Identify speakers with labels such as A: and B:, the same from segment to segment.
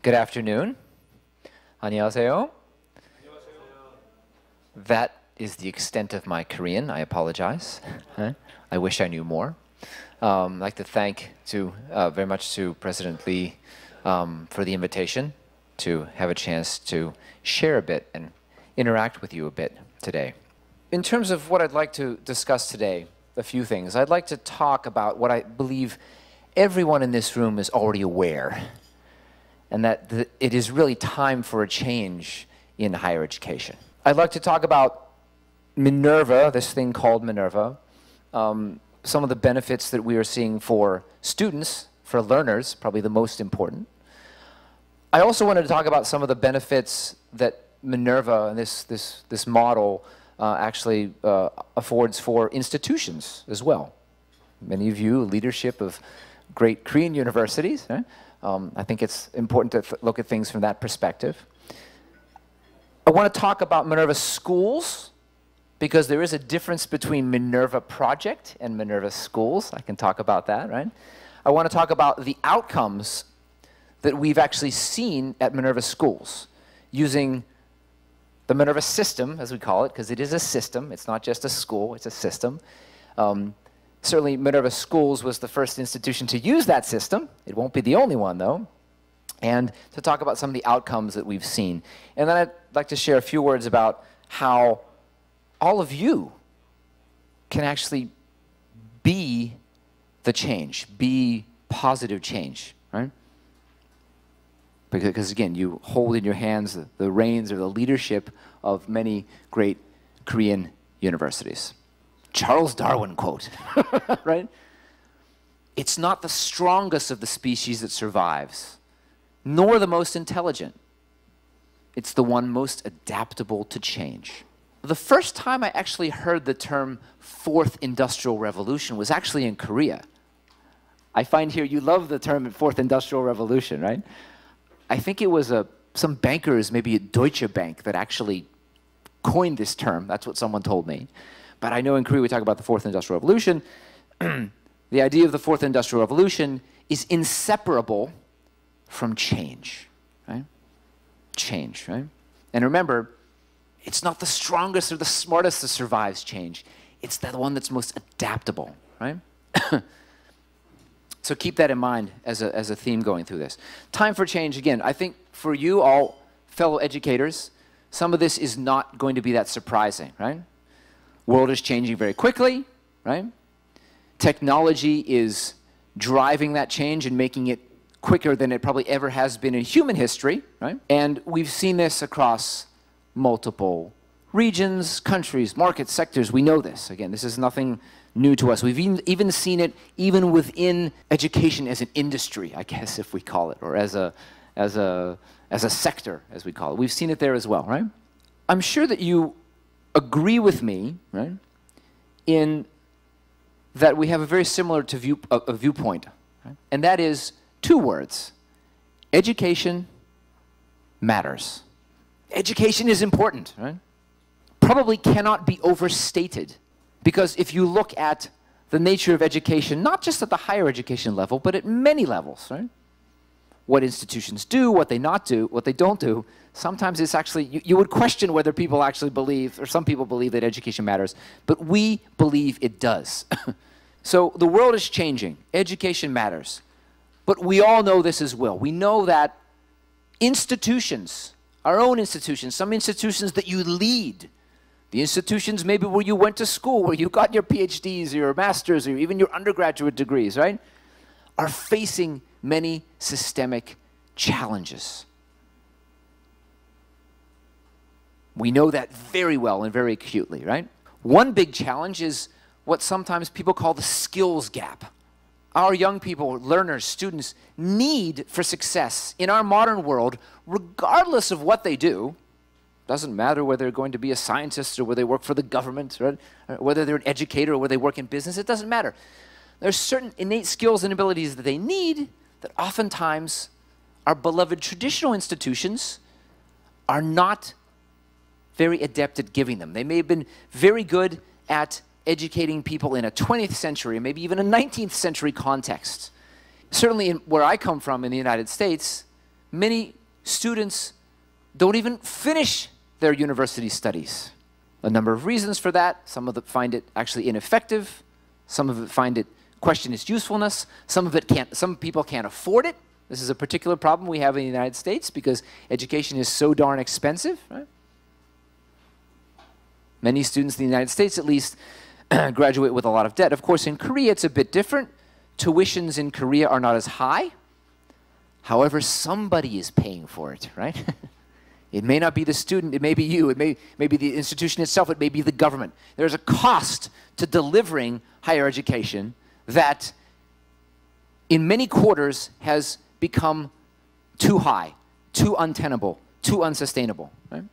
A: Good afternoon. 안녕하세요. That is the extent of my Korean. I apologize. I wish I knew more. I'd like to thank very much to President Lee for the invitation to have a chance to share a bit and interact with you a bit today. In terms of what I'd like to discuss today, a few things. I'd like to talk about what I believe everyone in this room is already aware, and that it is really time for a change in higher education. I'd like to talk about Minerva, this thing called Minerva, some of the benefits that we are seeing for students, for learners, probably the most important. I also wanted to talk about some of the benefits that Minerva and this model actually affords for institutions as well. Many of you, leadership of great Korean universities, right? I think it's important to look at things from that perspective. I want to talk about Minerva schools, because there is a difference between Minerva project and Minerva schools. I can talk about that, right? I want to talk about the outcomes that we've actually seen at Minerva schools using the Minerva system, as we call it, because it is a system. It's not just a school, it's a system. Certainly, Minerva Schools was the first institution to use that system. It won't be the only one, though. And to talk about some of the outcomes that we've seen. And then I'd like to share a few words about how all of you can actually be the change, be positive change, right? Because again, you hold in your hands the reins or the leadership of many great Korean universities. Charles Darwin quote, right? It's not the strongest of the species that survives, nor the most intelligent. It's the one most adaptable to change. The first time I actually heard the term Fourth Industrial Revolution was actually in Korea. I find here you love the term Fourth Industrial Revolution, right? I think it was some bankers, maybe at Deutsche Bank, that actually coined this term. That's what someone told me. But I know in Korea we talk about the Fourth Industrial Revolution. The idea of the Fourth Industrial Revolution is inseparable from change, right? Change, right? And remember, it's not the strongest or the smartest that survives change. It's the one that's most adaptable, right? So keep that in mind as a theme going through this. Time for change, again, I think for you all fellow educators, some of this is not going to be that surprising, right? World is changing very quickly, right? Technology is driving that change and making it quicker than it probably ever has been in human history, right? And we've seen this across multiple regions, countries, markets, sectors. We know this. Again, this is nothing new to us. We've even seen it even within education as an industry, I guess, if we call it, or as a sector, as we call it. We've seen it there as well, right? I'm sure that you agree with me, right, in that we have a very similar viewpoint, right? And that is two words: education matters. Education is important, right? Probably cannot be overstated, because if you look at the nature of education, not just at the higher education level, but at many levels, right? What institutions do, what they don't do, sometimes it's actually, you would question whether people actually believe, or some people believe that education matters, but we believe it does. So the world is changing, education matters, but we all know this as well. We know that institutions, our own institutions, some institutions that you lead, the institutions maybe where you went to school, where you got your PhDs, your masters, or even your undergraduate degrees, right, are facing many systemic challenges. We know that very well and very acutely, right? One big challenge is what sometimes people call the skills gap. Our young people, learners, students, need for success in our modern world, regardless of what they do. Doesn't matter whether they're going to be a scientist or whether they work for the government, right? Or whether they're an educator or whether they work in business, it doesn't matter. There's certain innate skills and abilities that they need that oftentimes our beloved traditional institutions are not very adept at giving them. They may have been very good at educating people in a 20th century, maybe even a 19th century context.
B: Certainly where I come from in the United States, many students don't even finish their university studies. A number of reasons for that. Some of them find it actually ineffective. Some of it find it question its usefulness. Some people can't afford it. This is a particular problem we have in the United States because education is so darn expensive, right? Many students in the United States, at least, graduate with a lot of debt. Of course, in Korea, it's a bit different. Tuitions in Korea are not as high. However, somebody is paying for it, right? It may not be the student, it may be you, it may be the institution itself, it may be the government. There's a cost to delivering higher education that in many quarters has become too high, too untenable, too unsustainable. Right?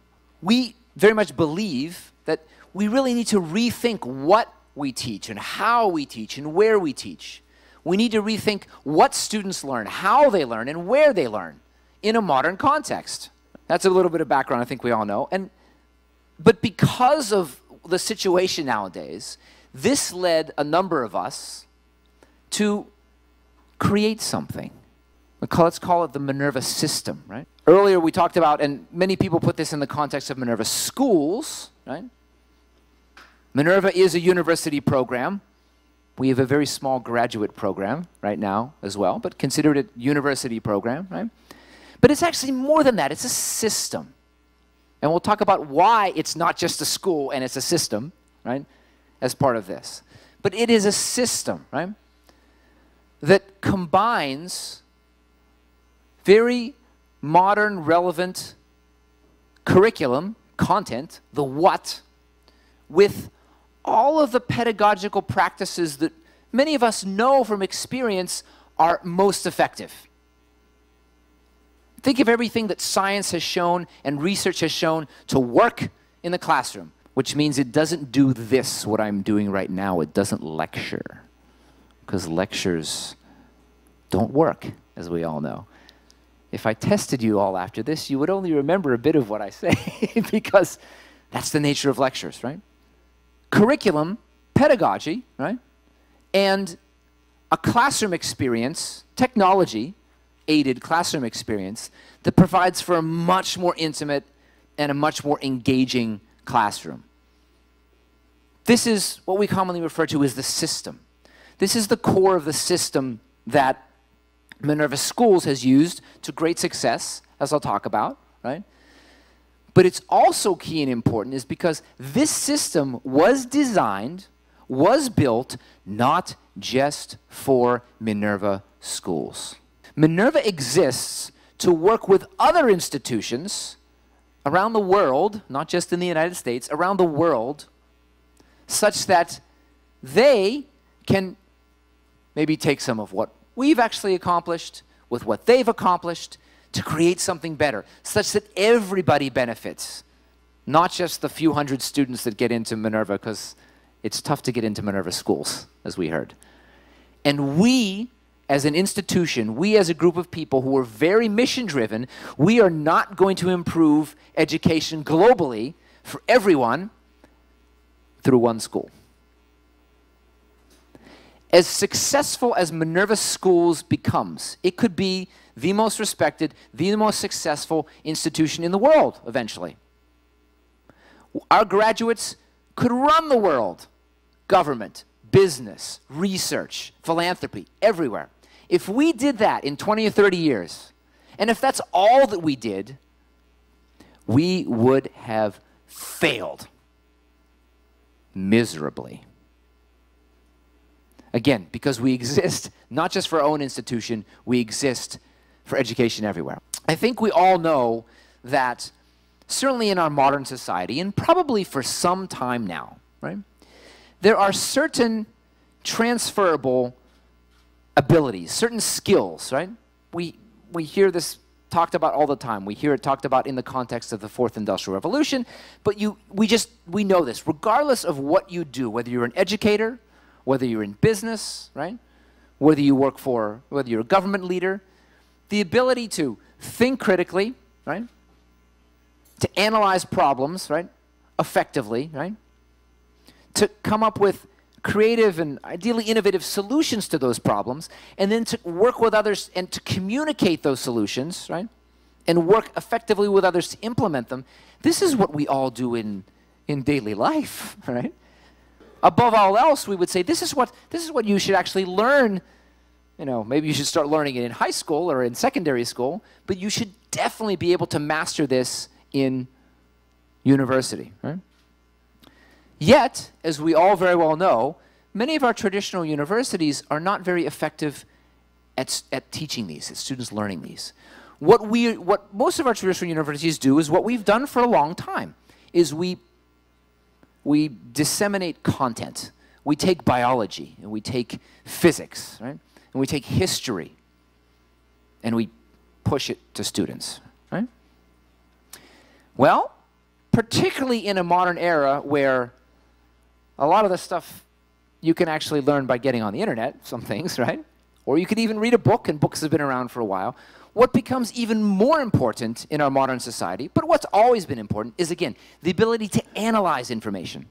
B: We very much believe that we really need to rethink what we teach and how we teach and where we teach. We need to rethink what students learn, how they learn, and where they learn in a modern context. That's a little bit of background I think we all know. But because of the situation nowadays, this led a number of us to create something. Let's call it the Minerva system, right? Earlier we talked about, and many people put this in the context of Minerva schools, right? Minerva is a university program. We have a very small graduate program right now as well, but consider it a university program, right? But it's actually more than that. It's a system. And we'll talk about why it's not just a school and it's a system, right, as part of this. But it is a system, right, that combines very modern, relevant curriculum, content, the what, with all of the pedagogical practices that many of us know from experience are most effective. Think of everything that science has shown and research has shown to work in the classroom, which means it doesn't do this, what I'm doing right now. It doesn't lecture, because lectures don't work, as we all know. If I tested you all after this, you would only remember a bit of what I say, because that's the nature of lectures, right? Curriculum, pedagogy, right? And a classroom experience, technology-aided classroom experience that provides for a much more intimate and a much more engaging classroom. This is what we commonly refer to as the system. This is the core of the system that Minerva Schools has used to great success, as I'll talk about, right? But it's also key and important is because this system was designed, was built, not just for Minerva Schools. Minerva exists to work with other institutions around the world, not just in the United States, around the world, such that they can maybe take some of what we've actually accomplished with what they've accomplished to create something better, such that everybody benefits, not just the few hundred students that get into Minerva, because it's tough to get into Minerva Schools, as we heard. And we, as an institution, we as a group of people who are very mission-driven, we are not going to improve education globally for everyone through one school. As successful as Minerva Schools becomes, it could be the most respected, the most successful institution in the world eventually. Our graduates could run the world. Government, business, research, philanthropy, everywhere. If we did that in 20 or 30 years, and if that's all that we did, we would have failed miserably. Again, because we exist not just for our own institution, we exist for education everywhere. I think we all know that certainly in our modern society, and probably for some time now, right, there are certain transferable abilities, certain skills, right? We hear this talked about all the time. We hear it talked about in the context of the Fourth Industrial Revolution, but we know this. Regardless of what you do, whether you're an educator, whether you're in business, right? Whether you're a government leader, the ability to think critically, right? To analyze problems, right? Effectively, right? To come up with creative and ideally innovative solutions to those problems, and then to work with others and to communicate those solutions, right? And work effectively with others to implement them. This is what we all do in daily life, right? Above all else, we would say this is what you should actually learn. You know, maybe you should start learning it in high school or in secondary school, but you should definitely be able to master this in university, right? Yet, as we all very well know, many of our traditional universities are not very effective at teaching these, at students learning these. What most of our traditional universities do is what we've done for a long time, is we disseminate content. We take biology, and we take physics, right? And we take history, and we push it to students, right? Well, particularly in a modern era where a lot of the stuff you can actually learn by getting on the internet, some things, right? Or you could even read a book, and books have been around for a while. What becomes even more important in our modern society, but what's always been important, is, again, the ability to analyze information,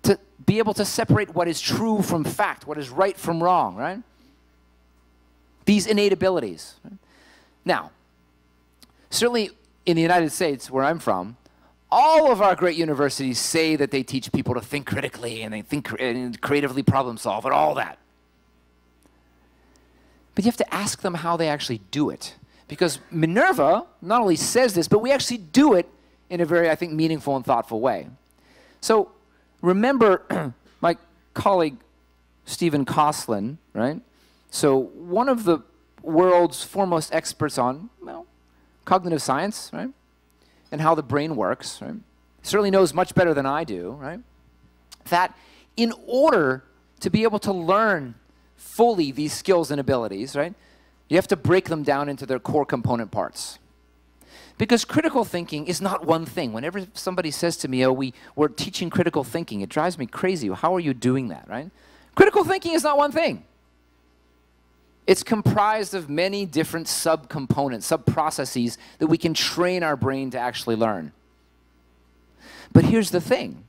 B: to be able to separate what is true from fact, what is right from wrong, right? These innate abilities. Right? Now, certainly in the United States, where I'm from, all of our great universities say that they teach people to think critically and they think and creatively problem solve and all that. But you have to ask them how they actually do it. Because Minerva not only says this, but we actually do it in a very, I think, meaningful and thoughtful way. So remember my colleague Stephen Kosslyn, right? So one of the world's foremost experts on, well, cognitive science, right? And how the brain works, right? Certainly knows much better than I do, right? That in order to be able to learn fully these skills and abilities, right, you have to break them down into their core component parts. Because critical thinking is not one thing. Whenever somebody says to me, oh, we're teaching critical thinking, it drives me crazy. How are you doing that, right? Critical thinking is not one thing. It's comprised of many different subcomponents, sub-processes that we can train our brain to actually learn. But here's the thing.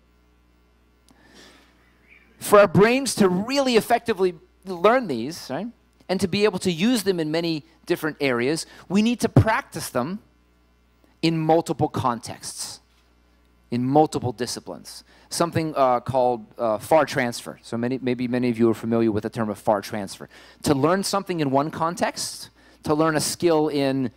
B: For our brains to really effectively learn these, right, and to be able to use them in many different areas, we need to practice them in multiple contexts, in multiple disciplines. Something called FAR transfer. So maybe many of you are familiar with the term of FAR transfer. To learn something in one context, to learn a skill in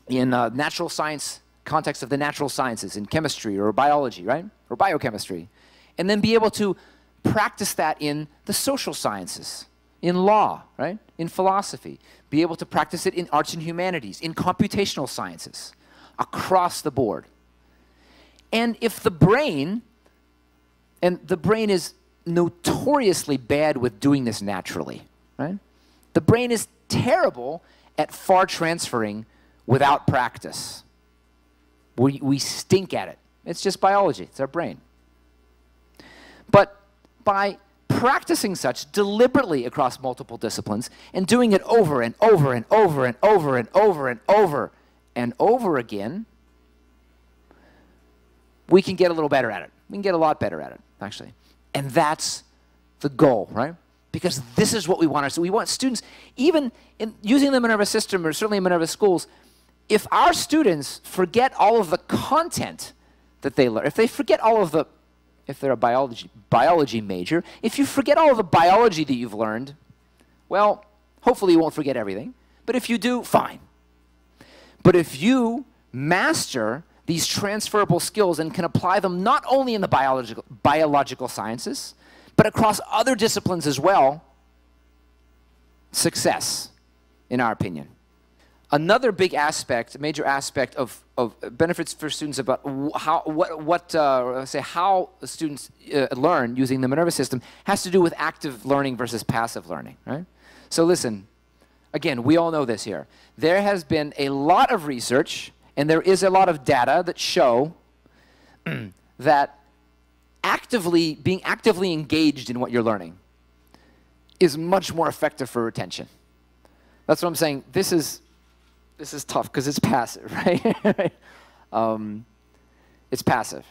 B: natural science, context of the natural sciences, in chemistry or biology, right? Or biochemistry. And then be able to practice that in the social sciences, in law, right? In philosophy. Be able to practice it in arts and humanities, in computational sciences, across the board. And if the brain, and the brain is notoriously bad with doing this naturally, right? The brain is terrible at far transferring without practice. We stink at it. It's just biology. It's our brain. But by practicing such deliberately across multiple disciplines and doing it over and over and over and over and over and over and over again, we can get a little better at it. We can get a lot better at it, actually. And that's the goal, right? Because this is what we want. So we want students, even in using the Minerva system, or certainly in Minerva schools, if our students forget all of the content that they learn, if they forget all of the, if they're a biology major, if you forget all of the biology that you've learned, well, hopefully you won't forget everything. But if you do, fine. But if you master these transferable skills and can apply them not only in the biological sciences, but across other disciplines as well, success, in our opinion. Another big aspect, major aspect of benefits for students about how students learn using the Minerva system has to do with active learning versus passive learning, right? So listen, again, we all know this here. There has been a lot of research and there is a lot of data that show that being actively engaged in what you're learning is much more effective for retention. That's what I'm saying. This is tough because it's passive, right? It's passive.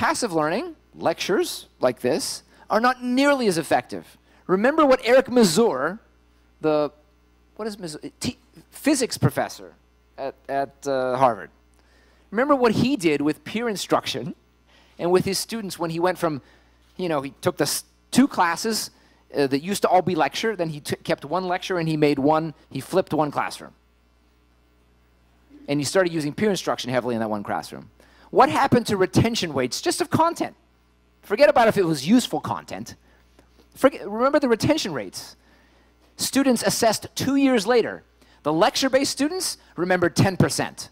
B: passive learning, lectures like this, are not nearly as effective. Remember what Eric Mazur, the physics professor at Harvard, remember what he did with peer instruction and with his students when he went from, he took the 2 classes that used to all be lecture, then he kept 1 lecture and he flipped 1 classroom. And he started using peer instruction heavily in that 1 classroom. What happened to retention rates just of content? Forget about if it was useful content. Remember the retention rates. Students assessed 2 years later. The lecture-based students remembered 10%.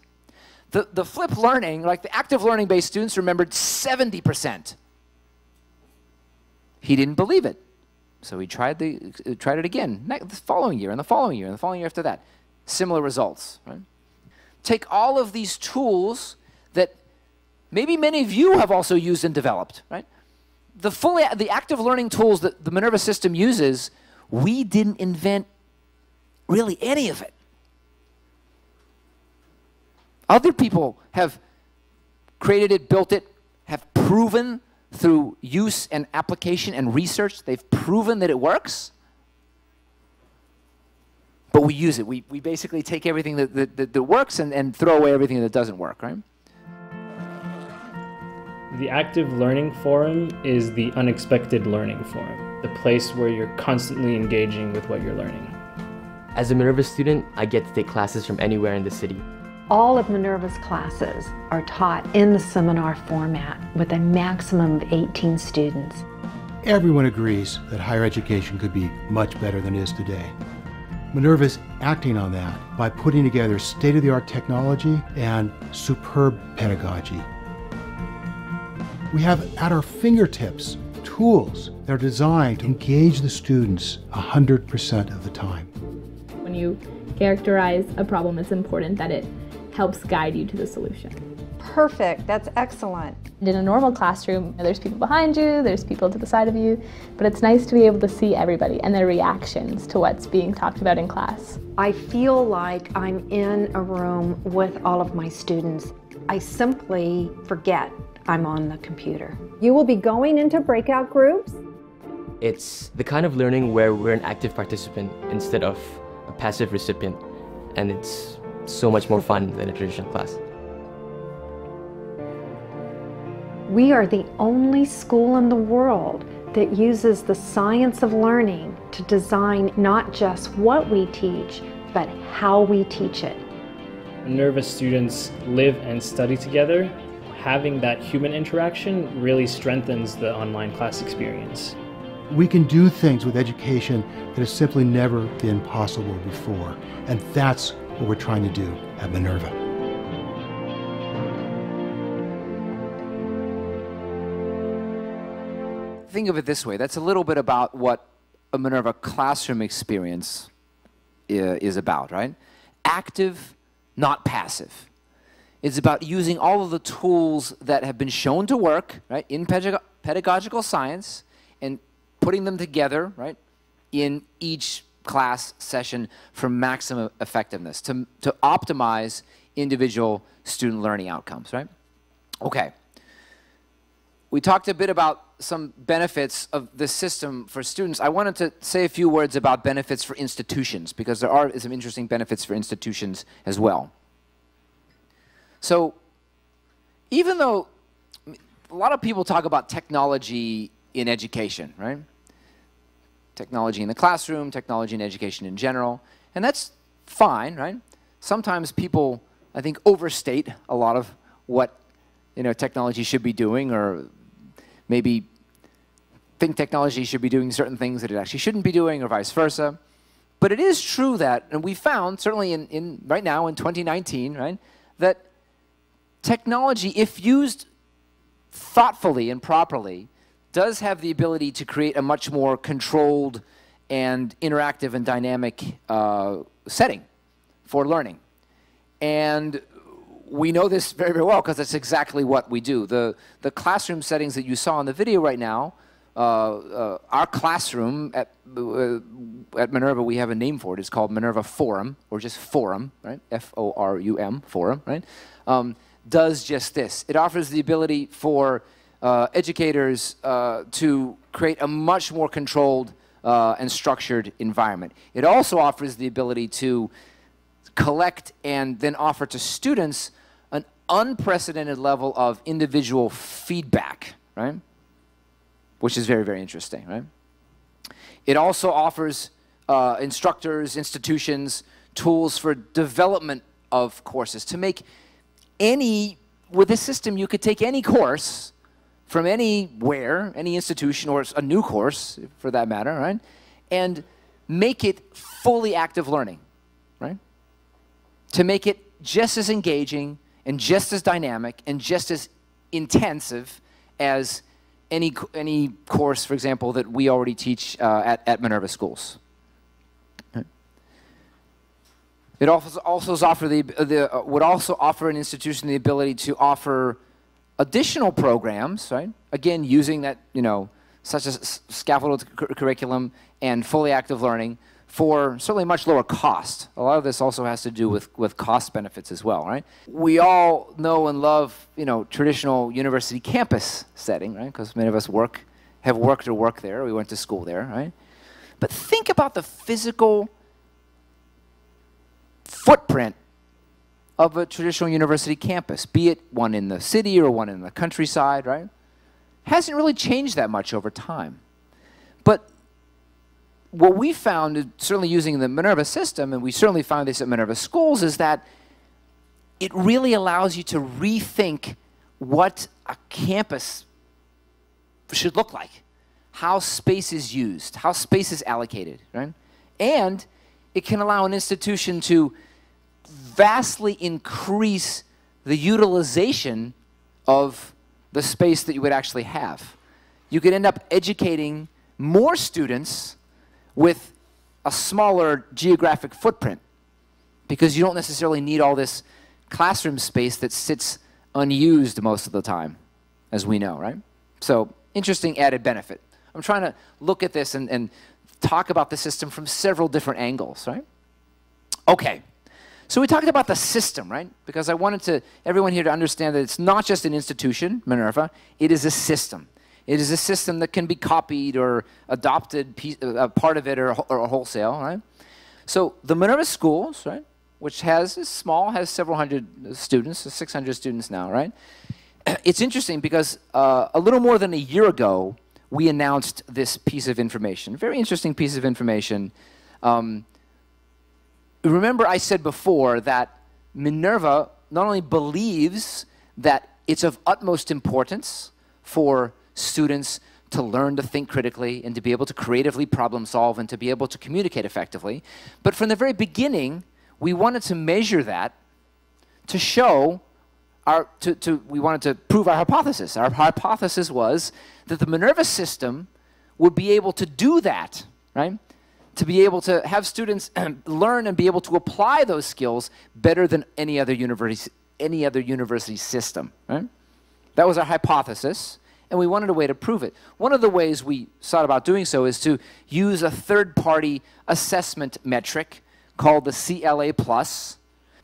B: The flipped learning, like the active learning-based students, remembered 70%. He didn't believe it. So he tried it again the following year, and the following year, and the following year after that. Similar results. Right? Take all of these tools that maybe many of you have also used and developed. Right? The active learning tools that the Minerva system uses, we didn't invent really any of it. Other people have created it, built it, have proven through use and application and research, they've proven that it works. But we use it. We basically take everything that works and throw away everything that doesn't work, right?
C: The Active Learning Forum is the unexpected learning forum, the place where you're constantly engaging with what you're learning.
D: As a Minerva student, I get to take classes from anywhere in the city.
E: All of Minerva's classes are taught in the seminar format with a maximum of 18 students.
F: Everyone agrees that higher education could be much better than it is today. Minerva's acting on that by putting together state-of-the-art technology and superb pedagogy. We have at our fingertips tools that are designed to engage the students 100% of the time.
G: When you characterize a problem, it's important that it helps guide you to the solution.
H: Perfect, that's excellent.
G: In a normal classroom, there's people behind you, there's people to the side of you, but it's nice to be able to see everybody and their reactions to what's being talked about in class.
E: I feel like I'm in a room with all of my students. I simply forget I'm on the computer.
H: You will be going into breakout groups.
D: It's the kind of learning where we're an active participant instead of a passive recipient, and it's so much more fun than a traditional class.
E: We are the only school in the world that uses the science of learning to design not just what we teach, but how we teach it.
C: Minerva students live and study together. Having that human interaction really strengthens the online class experience.
F: We can do things with education that have simply never been possible before, and that's what we're trying to do at Minerva.
B: Think of it this way. That's a little bit about what a Minerva classroom experience is about, right? Active, not passive. It's about using all of the tools that have been shown to work, right, in pedagogical science and putting them together, right, in each class session for maximum effectiveness, to optimize individual student learning outcomes, right? Okay. We talked a bit about some benefits of this system for students. I wanted to say a few words about benefits for institutions, because there are some interesting benefits for institutions as well. So even though a lot of people talk about technology in education, right? Technology in the classroom, technology in education in general, and that's fine, right? Sometimes people, I think, overstate a lot of what, technology should be doing, or maybe think technology should be doing certain things that it actually shouldn't be doing, or vice versa. But it is true that, and we found, certainly right now in 2019, right, that technology, if used thoughtfully and properly, does have the ability to create a much more controlled and interactive and dynamic setting for learning. And we know this very, very well because that's exactly what we do. The classroom settings that you saw in the video right now, our classroom at Minerva, we have a name for it. It's called Minerva Forum, or just Forum, right? F-O-R-U-M, Forum, right? Does just this. It offers the ability for educators to create a much more controlled and structured environment. It also offers the ability to collect and then offer to students an unprecedented level of individual feedback, right? Which is very, very interesting, right? It also offers instructors, institutions, tools for development of courses to make with this system, you could take any course from anywhere, any institution, or a new course, for that matter, right? And make it fully active learning, right? To make it just as engaging and just as dynamic and just as intensive as any course, for example, that we already teach at Minerva schools. It also would also offer an institution the ability to offer additional programs, right? Again, using that, such as scaffolded curriculum and fully active learning for certainly much lower cost. A lot of this also has to do with cost benefits as well, right? We all know and love, traditional university campus setting, right? Because many of us have worked or work there. We went to school there, right? But think about the physical footprint of a traditional university campus, be it one in the city or one in the countryside, right? Hasn't really changed that much over time. But what we found, certainly using the Minerva system, and we certainly found this at Minerva schools, is that it really allows you to rethink what a campus should look like, how space is used, how space is allocated, right? And it can allow an institution to vastly increase the utilization of the space that you would actually have. You could end up educating more students with a smaller geographic footprint because you don't necessarily need all this classroom space that sits unused most of the time, as we know, right? So, interesting added benefit. I'm trying to look at this and talk about the system from several different angles, right? Okay, so we talked about the system, right? Because I wanted everyone here to understand that it's not just an institution, Minerva, it is a system. It is a system that can be copied or adopted, part of it or wholesale, right? So the Minerva schools, right, which is small, has several hundred students, 600 students now, right? It's interesting because a little more than a year ago, we announced this piece of information, very interesting piece of information. Remember I said before that Minerva not only believes that it's of utmost importance for students to learn to think critically and to be able to creatively problem solve and to be able to communicate effectively, but from the very beginning, we wanted to measure that to show we wanted to prove our hypothesis. Our hypothesis was that the Minerva system would be able to do that, right? To be able to have students learn and be able to apply those skills better than any other university system, right? That was our hypothesis, and we wanted a way to prove it. One of the ways we thought about doing so is to use a third-party assessment metric called the CLA+,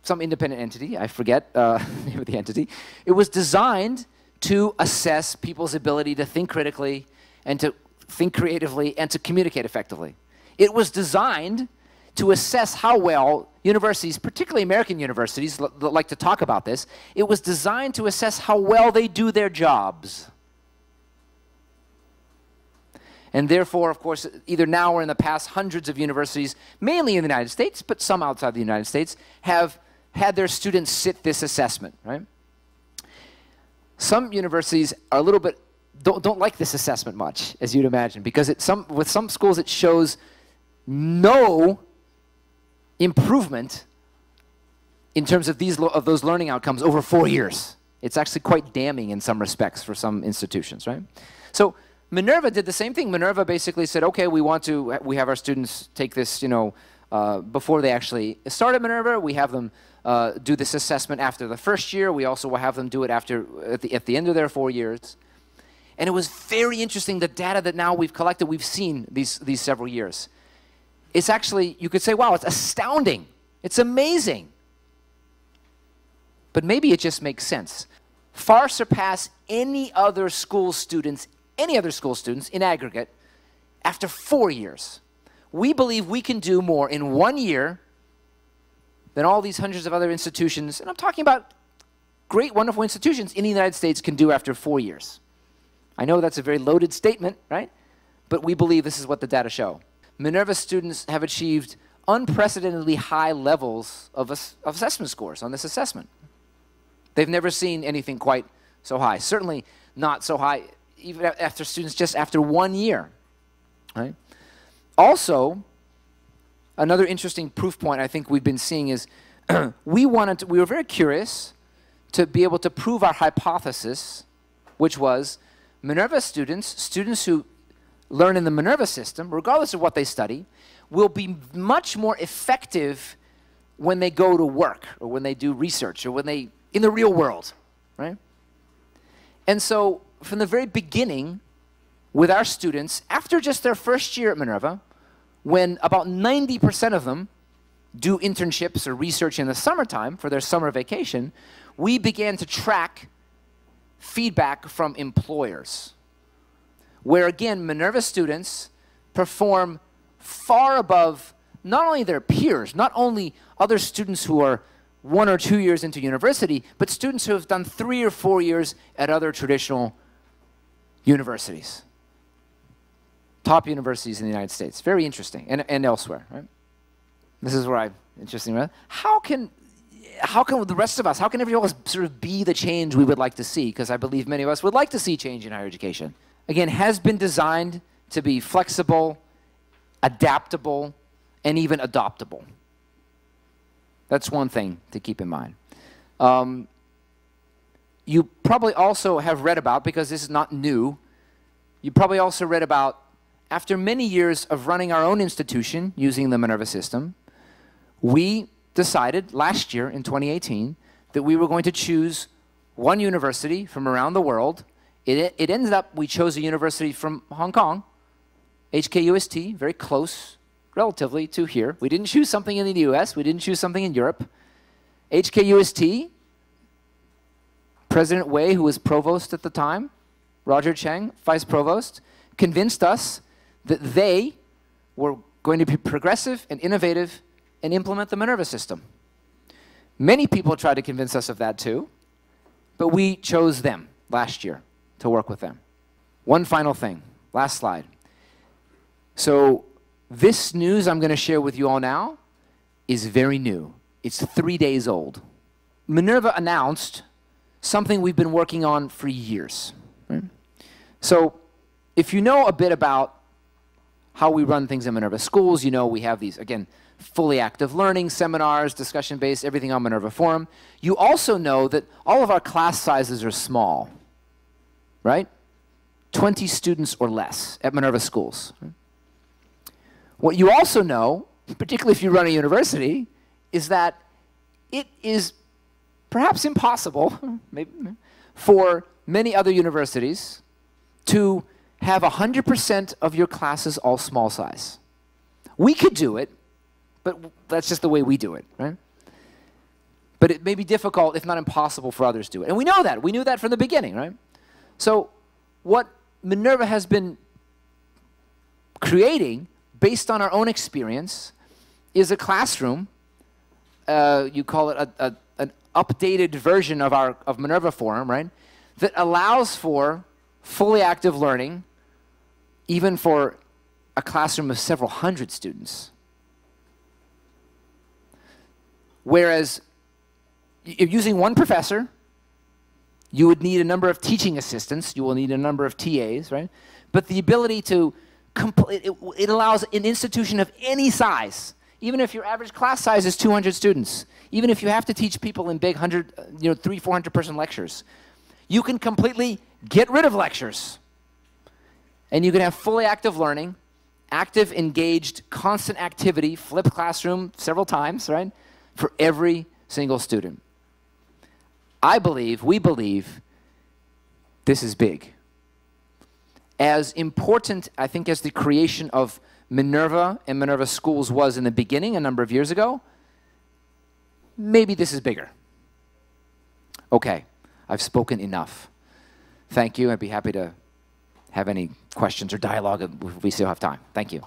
B: some independent entity, I forget the name of the entity. It was designed to assess people's ability to think critically and to think creatively and to communicate effectively. It was designed to assess how well universities, particularly American universities, like to talk about this, it was designed to assess how well they do their jobs. And therefore, of course, either now or in the past, hundreds of universities, mainly in the United States, but some outside the United States, have had their students sit this assessment, right? Some universities are a little bit, don't like this assessment much, as you'd imagine, because with some schools it shows no improvement in terms of those learning outcomes over 4 years. It's actually quite damning in some respects for some institutions, right? So Minerva did the same thing. Minerva basically said, okay, we have our students take this, before they actually start at Minerva. We have them do this assessment after the first year. We also will have them do it at the end of their 4 years. And it was very interesting, the data that now we've collected, we've seen these several years. It's actually, you could say, wow, it's astounding. It's amazing. But maybe it just makes sense. far surpass any other school students in aggregate after 4 years. We believe we can do more in 1 year than all these hundreds of other institutions, and I'm talking about great, wonderful institutions in the United States can do after 4 years. I know that's a very loaded statement, right? But we believe this is what the data show. Minerva students have achieved unprecedentedly high levels of assessment scores on this assessment. They've never seen anything quite so high. Certainly not so high even after students just after 1 year, right? Also, another interesting proof point I think we've been seeing is we were very curious to be able to prove our hypothesis, which was Minerva students who learn in the Minerva system, regardless of what they study, will be much more effective when they go to work or when they do research or when they, in the real world, right? And so from the very beginning with our students, after just their first year at Minerva, when about 90% of them do internships or research in the summertime for their summer vacation, we began to track feedback from employers, where again, Minerva students perform far above not only their peers, not only other students who are 1 or 2 years into university, but students who have done 3 or 4 years at other traditional universities. Top universities in the United States. Very interesting, and elsewhere, right? This is where interesting, right? How can the rest of us, how can everyone else sort of be the change we would like to see? Because I believe many of us would like to see change in higher education. Again, has been designed to be flexible, adaptable, and even adoptable. That's one thing to keep in mind. You probably also have read about, because this is not new, you probably also read about, after many years of running our own institution using the Minerva system, we decided last year in 2018 that we were going to choose one university from around the world. It ended up we chose a university from Hong Kong, HKUST, very close relatively to here. We didn't choose something in the US, we didn't choose something in Europe. HKUST, President Wei, who was provost at the time, Roger Cheng, vice provost, convinced us that they were going to be progressive and innovative and implement the Minerva system. Many people tried to convince us of that too, but we chose them last year to work with them. One final thing, last slide. So this news I'm going to share with you all now is very new. It's 3 days old. Minerva announced something we've been working on for years. Right? So if you know a bit about how we run things in Minerva schools, you know we have these, again, fully active learning, seminars, discussion-based, everything on Minerva Forum. You also know that all of our class sizes are small, right? 20 students or less at Minerva schools. What you also know, particularly if you run a university, is that it is perhaps impossible maybe, for many other universities to have 100% of your classes all small size. We could do it, but that's just the way we do it, right? But it may be difficult, if not impossible, for others to do it. And we know that. We knew that from the beginning, right? So what Minerva has been creating, based on our own experience, is a classroom. You call it an updated version of Minerva Forum, right? That allows for fully active learning, even for a classroom of several hundred students. Whereas, if using one professor, you would need a number of teaching assistants, you will need a number of TAs, right? But the ability to, it allows an institution of any size, even if your average class size is 200 students, even if you have to teach people in big 300, 400 person lectures, you can completely get rid of lectures. And you can have fully active learning, active, engaged, constant activity, flipped classroom several times, right? For every single student. We believe, this is big. As important, I think, as the creation of Minerva and Minerva Schools was in the beginning a number of years ago, maybe this is bigger. Okay, I've spoken enough. Thank you. I'd be happy to have any questions or dialogue if we still have time. Thank you.